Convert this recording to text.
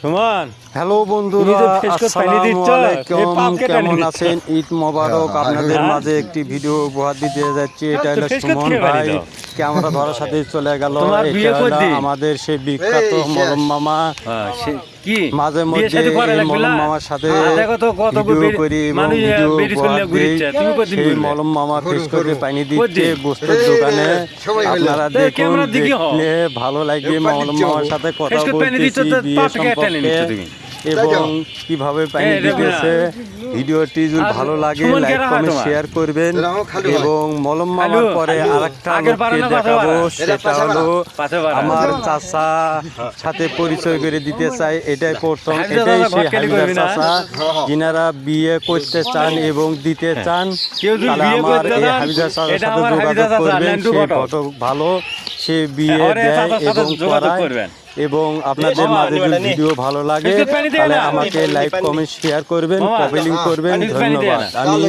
Suman, hello তুমি বন্ধুরা, যে ফেসকে পানি আসসালামু দিচ্ছ, এই আলাইকুম। পাপকে টানি কেমন দিচ্ছ। আছেন? ঈদ মোবারক। আপনাদের মাঝে একটি ভিডিও উপহার দিতে যাচ্ছি। এটা তো হলো ফেসকে সুমন থেকে পানি ভাই, দাও। ক্যামেরা ধরার সাথে চলে গেল। তোমার এটা বিয়ে হলো করদি? আমাদের সেই বিখ্যাত মলম মামা। কি মাঝে বিয়ে মধ্যে শাদী করা এই লাগবে মলম না? মামার সাথে দেখো তো কত ভিডিও করি এবং মানুষ ভিডিও বেরি উপহার চলে দিই। ঘুরিচ্ছে, তুমি কতদিন সেই ঘুরবে? মলম মামা ফেসকে পানি দিচ্ছে কতদিন? বস্তুর দোকানে। আপনারা তো দেখুন, ক্যামেরার দিকে হও। দেখলে ভালো লাগবে মলম মামার সাথে কথা ফেসকে পানি দিচ্ছ বলতেছি তো বিয়ে পাপকে টানি সম্পর্কে নিচ্ছ তুমি। এবং কিভাবে পানি এই দেখো না। দিতেছে। ভিডিওটি যদি আর ভালো লাগে সুমন লাইক কেরা হয় কমেন্ট তোমার? শেয়ার করবেন। এবং মলম মামার খালু, পরে খালু। আরেকটা আগের লোককে বাড়া না পাশে দেখাবো, বাড়া? সেটা হলো পাশে বাড়া। আমার চাচা সাথে পরিচয় করে দিতে চাই। এটাই প্রথম, হামিদা এটাই দাদা সেই ঘটকালি হামিদার করবি না? চাচা যিনারা বিয়ে করতে চান এবং দিতে চান। কেউ যদি তাহলে বিয়ে আমার করতে এই চান, হামিদার চাচার এটা সাথে আমার হামিদা যোগাযোগ চাচা, করবেন। ল্যান্ডু সে ঘটক। ঘটক ভালো, সে বিয়ে ওরে দেয় চাচার সাথে এবং যোগাযোগ করায়। করবেন। এবং আপনাদের মাঝে যদি ভিডিও ভালো লাগে ফেসকে পানি দেয় তাহলে না? আমাকে লাইক কমেন্ট শেয়ার করবেন, মামা, কমেন্ট করবেন। পানি দেয় না? ধন্যবাদ। আমি